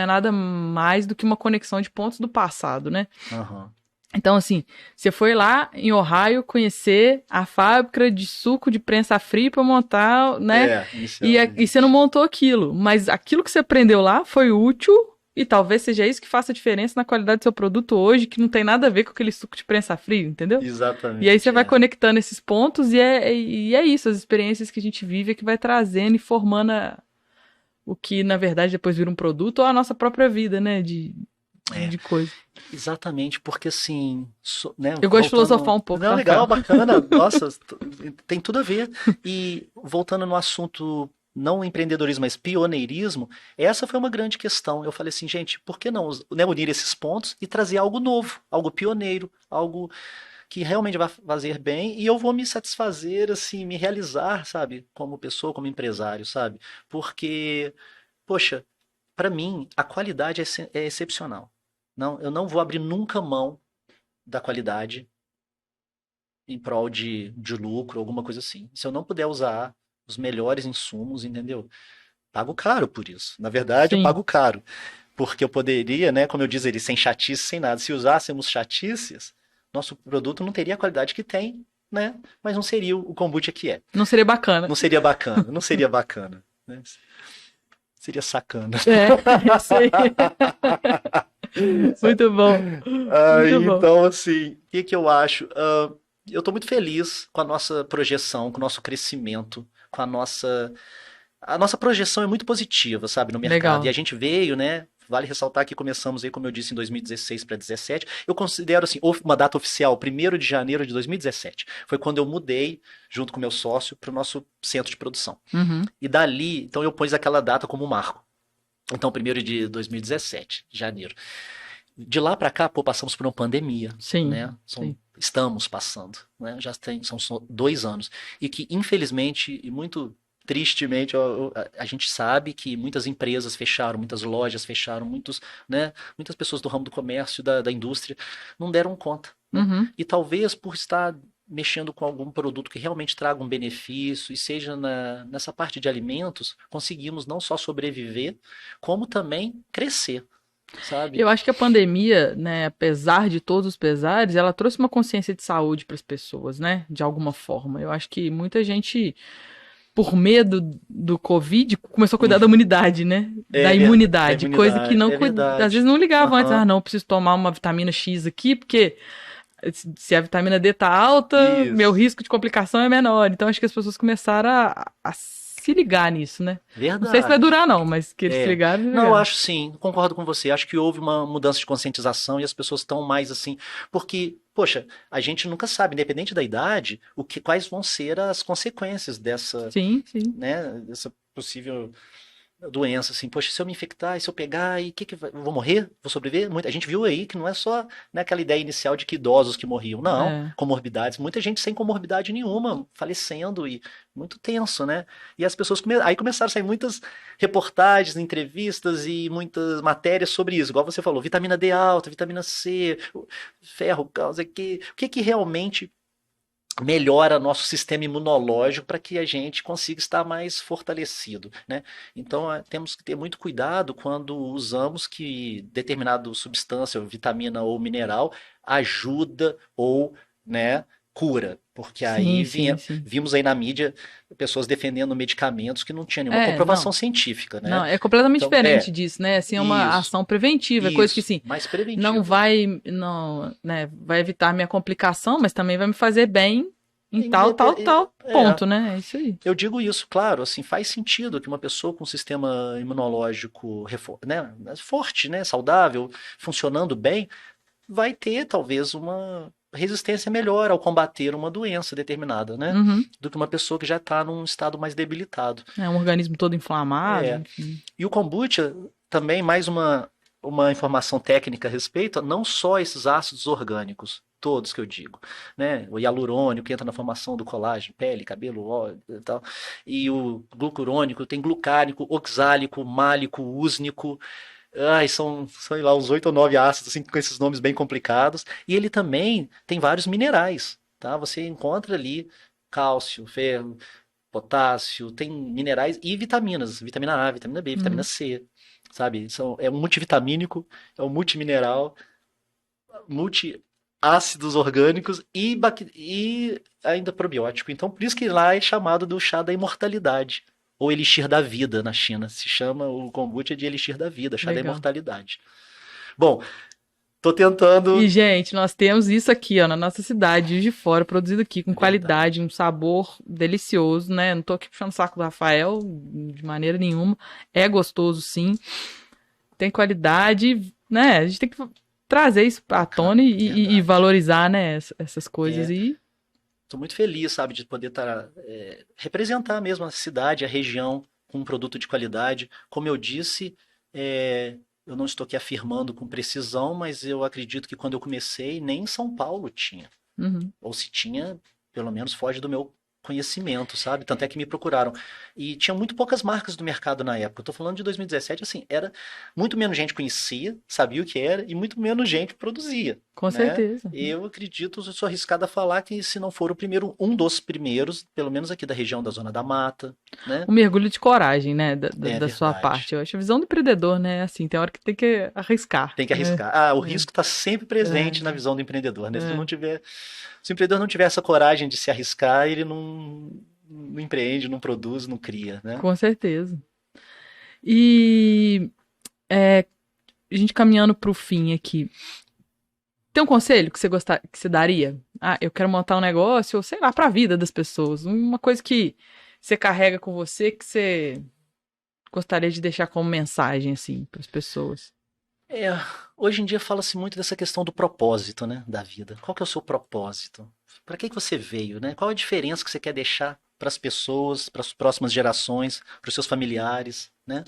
nada mais do que uma conexão de pontos do passado, né? Aham. Então, assim, você foi lá em Ohio conhecer a fábrica de suco de prensa fria para montar, né? E você não montou aquilo, mas aquilo que você aprendeu lá foi útil e talvez seja isso que faça diferença na qualidade do seu produto hoje, que não tem nada a ver com aquele suco de prensa frio, entendeu? Exatamente. E aí você vai conectando esses pontos e é isso, as experiências que a gente vive é que vai trazendo e formando o que, na verdade, depois vira um produto ou a nossa própria vida, né? De coisa. Exatamente, porque assim, né, Eu gosto de filosofar um pouco. Não, tá, legal, Rafael? bacana, nossa, tem tudo a ver. E voltando no assunto, não empreendedorismo, mas pioneirismo, essa foi uma grande questão. Eu falei assim, gente, por que não, né, unir esses pontos e trazer algo novo, algo pioneiro, algo que realmente vai fazer bem e eu vou me satisfazer, assim, me realizar, sabe, como pessoa, como empresário, sabe? Porque, poxa, para mim, a qualidade é excepcional. Não, eu não vou abrir nunca mão da qualidade em prol de lucro, alguma coisa assim. Se eu não puder usar os melhores insumos, entendeu? Pago caro por isso. Na verdade, eu Sim. pago caro. Porque eu poderia, né, como eu disse ali, sem chatice, sem nada. Se usássemos chatices, nosso produto não teria a qualidade que tem, né? Mas não seria o kombucha que é. Não seria bacana. Não seria bacana, não seria bacana. Né? Seria sacana. É, isso aí. Muito bom. Muito bom. Então, assim, o que eu acho? Eu estou muito feliz com a nossa projeção, com o nosso crescimento, com a nossa. A nossa projeção é muito positiva, sabe, no mercado. Legal. E a gente veio, né? Vale ressaltar que começamos aí, como eu disse, em 2016 para 2017. Eu considero, assim, uma data oficial, 1º de janeiro de 2017. Foi quando eu mudei, junto com meu sócio, para o nosso centro de produção. Uhum. E dali, então eu pus aquela data como marco. Então, 1º de 2017, janeiro. De lá para cá, pô, passamos por uma pandemia, Sim, né? sim. Estamos passando, né? São 2 anos. E que, infelizmente, e muito tristemente, a gente sabe que muitas empresas fecharam, muitas lojas fecharam, né? Muitas pessoas do ramo do comércio, da indústria, não deram conta. Né? Uhum. E talvez por estar mexendo com algum produto que realmente traga um benefício e seja nessa parte de alimentos, conseguimos não só sobreviver, como também crescer. Sabe? Eu acho que a pandemia, né, apesar de todos os pesares, ela trouxe uma consciência de saúde para as pessoas, né, de alguma forma. Eu acho que muita gente, por medo do Covid, começou a cuidar da imunidade, né, da imunidade, coisa que não às vezes não ligava antes. Ah, não, preciso tomar uma vitamina X aqui, porque se a vitamina D tá alta, meu risco de complicação é menor. Então acho que as pessoas começaram a se ligar nisso, né? Verdade. Não sei se vai durar não, mas que eles se ligaram, Não, eu acho sim, concordo com você. Acho que houve uma mudança de conscientização e as pessoas estão mais assim, porque, poxa, a gente nunca sabe, independente da idade, quais vão ser as consequências dessa, Sim, sim. né, dessa possível doença, assim, poxa, se eu me infectar, e se eu pegar, e que vai, eu vou morrer? Vou sobreviver? A gente viu aí que não é só, né, aquela ideia inicial de que idosos que morriam, não, É. comorbidades, muita gente sem comorbidade nenhuma, falecendo e muito tenso, né? E as pessoas aí começaram a sair muitas reportagens, entrevistas e muitas matérias sobre isso, igual você falou, vitamina D alta, vitamina C, ferro, causa que, o que que realmente melhora nosso sistema imunológico para que a gente consiga estar mais fortalecido, né? Então temos que ter muito cuidado quando usamos que determinada substância, vitamina ou mineral ajuda ou, né, cura, porque aí Sim, sim, sim. vimos aí na mídia pessoas defendendo medicamentos que não tinham nenhuma Não. comprovação científica, né? Não, é completamente Então, diferente disso, né? Assim, é uma isso, ação preventiva, é coisa que, assim, mais não preventivo. vai, não, né, vai evitar minha complicação, mas também vai me fazer bem em tal É, ponto, né? É isso aí. eu digo isso, claro, assim, faz sentido que uma pessoa com um sistema imunológico né, forte, né, saudável, funcionando bem, vai ter talvez uma resistência melhor ao combater uma doença determinada, né, Uhum. do que uma pessoa que já está num estado mais debilitado. É um organismo todo inflamado, É. enfim. E o kombucha também mais uma informação técnica a respeito, não só esses ácidos orgânicos, todos que eu digo, né? O hialurônico que entra na formação do colágeno, pele, cabelo, óleo e tal. E o glucurônico, tem glucárico, oxálico, málico, úsnico. Ai, são, sei lá, uns 8 ou 9 ácidos, assim, com esses nomes bem complicados. E ele também tem vários minerais, tá? Você encontra ali cálcio, ferro, potássio, tem minerais e vitaminas, vitamina A, vitamina B, vitamina Uhum. C, sabe? É um multivitamínico, é um multimineral, multiácidos orgânicos e ainda probiótico. Então, por isso que lá é chamado do chá da imortalidade. Ou elixir da vida na China. Se chama o kombucha de elixir da vida, chá da Legal. imortalidade. Bom, tô E, tentando. gente, nós temos isso aqui, ó, na nossa cidade, Juiz de Fora, produzido aqui com qualidade, Verdade. um sabor delicioso, né? Não tô aqui puxando o saco do Rafael de maneira nenhuma. É gostoso, sim. Tem qualidade, né? A gente tem que trazer isso à tona e Verdade. valorizar, né, essas coisas. É, E tô muito feliz, sabe, de poder representar mesmo a cidade, a região com um produto de qualidade. Como eu disse, eu não estou aqui afirmando com precisão, mas eu acredito que quando eu comecei, nem em São Paulo tinha. uhum. Ou se tinha, pelo menos foge do meu conhecimento, sabe? Tanto é que me procuraram. E tinha muito poucas marcas do mercado na época. Eu tô falando de 2017, assim, era muito menos gente conhecia, sabia o que era, e muito menos gente produzia, Com né? certeza. Eu acredito, eu sou arriscado a falar que se não for o primeiro, um dos primeiros, pelo menos aqui da região da Zona da Mata, né? Um mergulho de coragem, né, É da sua verdade. parte. Eu acho a visão do empreendedor, né, assim, tem hora que tem que arriscar, Tem que né? arriscar. Ah, o É, risco está sempre presente na visão do empreendedor, né? é, Se o empreendedor não tiver essa coragem de se arriscar, ele não empreende, não produz, não cria, né? com certeza. E a gente caminhando pro fim aqui. Tem um conselho que que você daria? Ah, eu quero montar um negócio, ou sei lá, pra vida das pessoas. Uma coisa que você carrega com você que você gostaria de deixar como mensagem, assim, para as pessoas. É, hoje em dia fala-se muito dessa questão do propósito, né, da vida. Qual que é o seu propósito? Para que você veio, né? Qual a diferença que você quer deixar para as pessoas, para as próximas gerações, para os seus familiares, né?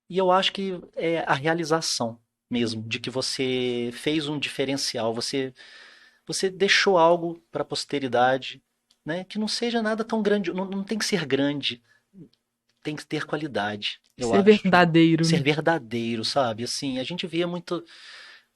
E eu acho que é a realização mesmo, de que você fez um diferencial, você deixou algo para a posteridade, né? Que não seja nada tão grande, não tem que ser grande, tem que ter qualidade, eu Ser acho. verdadeiro, Ser né? verdadeiro, sabe? Assim, a gente via muito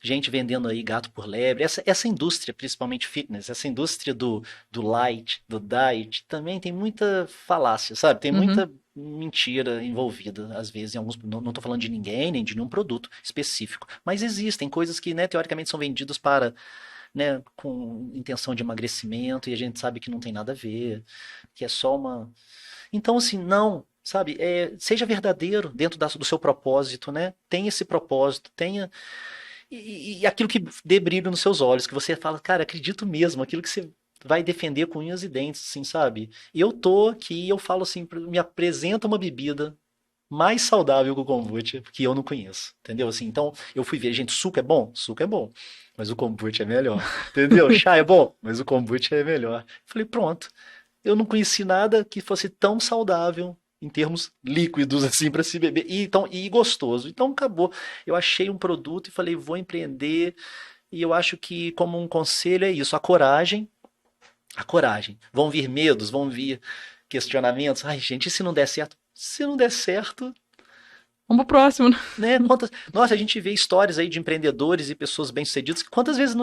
gente vendendo aí gato por lebre. Essa indústria, principalmente fitness, essa indústria do light, do diet, também tem muita falácia, sabe? Tem Uhum. muita mentira envolvida, às vezes, em alguns. Não estou falando de ninguém, nem de nenhum produto específico. Mas existem coisas que, né, teoricamente, são vendidas para. Né, com intenção de emagrecimento, e a gente sabe que não tem nada a ver, que é só uma. Então, assim, não, sabe? Seja verdadeiro dentro do seu propósito, né? Tenha esse propósito, tenha e aquilo que dê brilho nos seus olhos, que você fala, cara, acredito mesmo, aquilo que você vai defender com unhas e dentes, assim, sabe? E eu tô aqui, eu falo assim, me apresenta uma bebida mais saudável que o kombucha, que eu não conheço, entendeu? Assim, então, eu fui ver, gente, suco é bom? Suco é bom, mas o kombucha é melhor, entendeu? Chá é bom, mas o kombucha é melhor. Falei, pronto, eu não conheci nada que fosse tão saudável em termos líquidos, assim, para se beber, e gostoso. Então, acabou. Eu achei um produto e falei, vou empreender, e eu acho que, como um conselho, é isso, a coragem. Vão vir medos, vão vir questionamentos. Ai, gente, e se não der certo? Se não der certo, Vamos pro próximo, né? né? Nossa, a gente vê histórias aí de empreendedores e pessoas bem-sucedidas que quantas vezes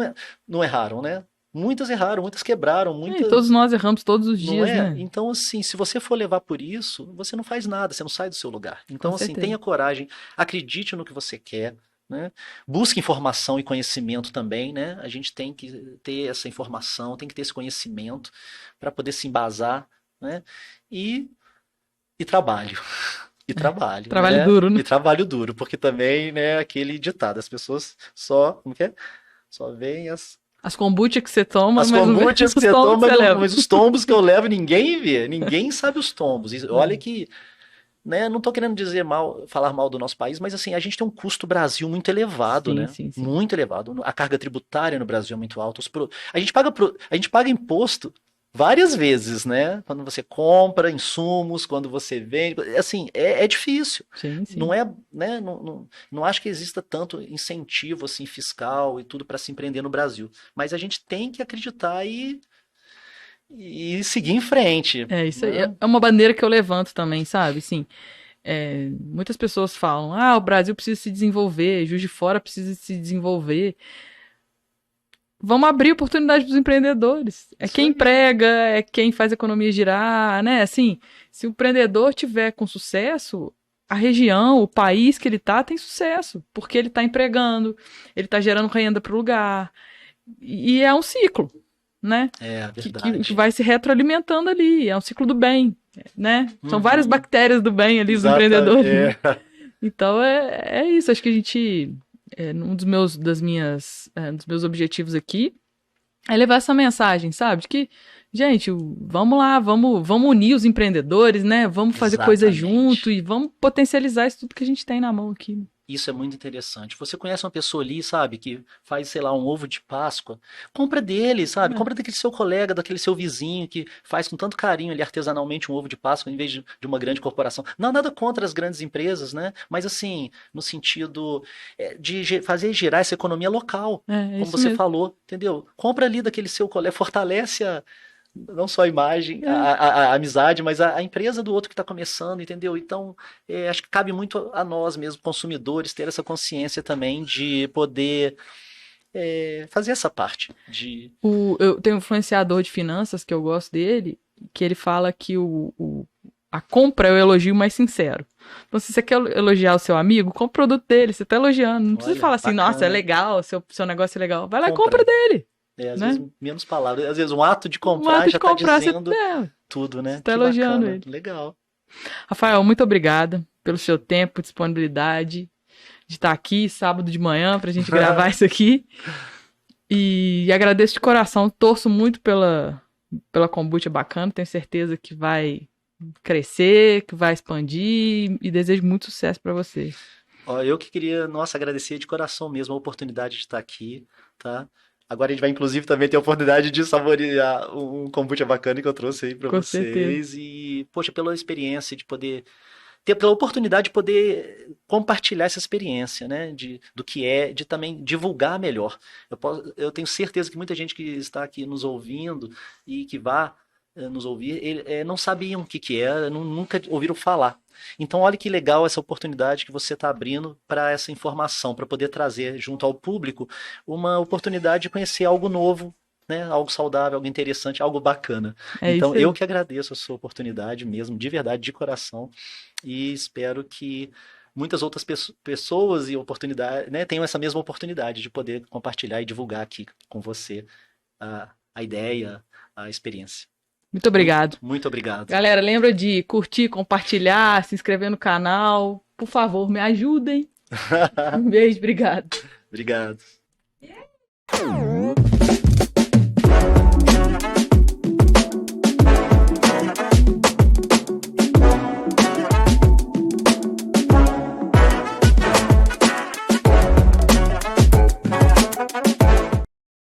não erraram, né? Muitas erraram, muitas quebraram, E todos muitas. nós erramos todos os Não dias, é? né? Então, assim, se você for levar por isso, você não faz nada, você não sai do seu lugar. Com Então, assim, certeza. tenha coragem, acredite no que você quer, né? Busque informação e conhecimento também, né? A gente tem que ter essa informação, tem que ter esse conhecimento para poder se embasar, né? E, e trabalho. E trabalho, Trabalho né? duro, né? E trabalho duro, porque também, né, aquele ditado, as pessoas como que é? Só veem As kombucha que você toma, as mas não vê kombuchas que os você tombos toma, que você leva. mas os tombos que eu levo ninguém vê, ninguém sabe os tombos. E olha É. que, né, não tô querendo dizer mal, falar mal do nosso país, mas assim, a gente tem um custo Brasil muito elevado, Sim, né? sim, sim. Muito elevado. A carga tributária no Brasil é muito alta. A gente paga imposto várias vezes, né? Quando você compra insumos, quando você vende, assim, é difícil. Sim, Não sim. é, né? Não acho que exista tanto incentivo assim fiscal e tudo para se empreender no Brasil. Mas a gente tem que acreditar e seguir em frente, É isso aí. né? É uma bandeira que eu levanto também, sabe? Sim. Muitas pessoas falam: o Brasil precisa se desenvolver, Juiz de Fora precisa se desenvolver. Vamos abrir oportunidade para os empreendedores. É Isso quem aí. emprega, é quem faz a economia girar, né? Assim, se o empreendedor tiver com sucesso, a região, o país que ele tá tem sucesso, porque ele está empregando, ele está gerando renda para o lugar. E é um ciclo, né? É Que verdade. vai se retroalimentando ali. É um ciclo do bem, né? São várias Uhum. bactérias do bem ali, os Exata, empreendedores. é. Então é isso. Acho que a gente. Dos meus objetivos aqui é levar essa mensagem, sabe? De que, gente, vamos lá, vamos unir os empreendedores, né? Vamos fazer coisa junto Exatamente. e vamos potencializar isso tudo que a gente tem na mão aqui. Isso é muito interessante. Você conhece uma pessoa ali, sabe, que faz, sei lá, um ovo de Páscoa? Compra dele, sabe? É, Compra daquele seu colega, daquele seu vizinho que faz com tanto carinho ali artesanalmente um ovo de Páscoa em vez de uma grande corporação. Não, nada contra as grandes empresas, né? Mas assim, no sentido de fazer girar essa economia local, é como isso você mesmo. falou, entendeu? Compra ali daquele seu colega, fortalece não só a imagem, É, a amizade, mas a empresa do outro que está começando, entendeu? Então, acho que cabe muito a nós mesmos, consumidores, ter essa consciência também de poder fazer essa parte. eu tenho um influenciador de finanças que eu gosto dele, que ele fala que a compra é o elogio mais sincero. Então, se você quer elogiar o seu amigo, compra o produto dele. Você tá elogiando. Não precisa Olha, falar assim, nossa, é bacana, legal, seu negócio é legal. Vai lá e compra compra. dele, Às né? vezes menos palavras, às vezes um ato de Um comprar ato já de está comprar, dizendo tudo, você né? tá Que elogiando bacana, ele. legal. Rafael, muito obrigada pelo seu tempo, disponibilidade de estar aqui sábado de manhã pra gente gravar isso aqui. E agradeço de coração, torço muito pela kombucha bacana, tenho certeza que vai crescer, que vai expandir e desejo muito sucesso para você. Ó, eu que queria, nossa, agradecer de coração mesmo a oportunidade de estar aqui, tá? Agora a gente vai, inclusive, também ter a oportunidade de saborear um kombucha bacana que eu trouxe aí para Com certeza. vocês. E, poxa, pela experiência de poder ter pela oportunidade de poder compartilhar essa experiência, né? Do que de também divulgar melhor. Eu tenho certeza que muita gente que está aqui nos ouvindo e que vá nos ouvir, não sabiam o que é, nunca ouviram falar. Então, olha que legal essa oportunidade que você está abrindo para essa informação, para poder trazer junto ao público uma oportunidade de conhecer algo novo, né? Algo saudável, algo interessante, algo bacana. É Então, isso eu aí. que agradeço a sua oportunidade mesmo, de verdade, de coração, e espero que muitas outras pessoas e oportunidades, né, tenham essa mesma oportunidade de poder compartilhar e divulgar aqui com você a ideia, a experiência. Muito obrigado. Muito obrigado. Galera, lembra de curtir, compartilhar, se inscrever no canal. Por favor, me ajudem. Um beijo, obrigado. Obrigado.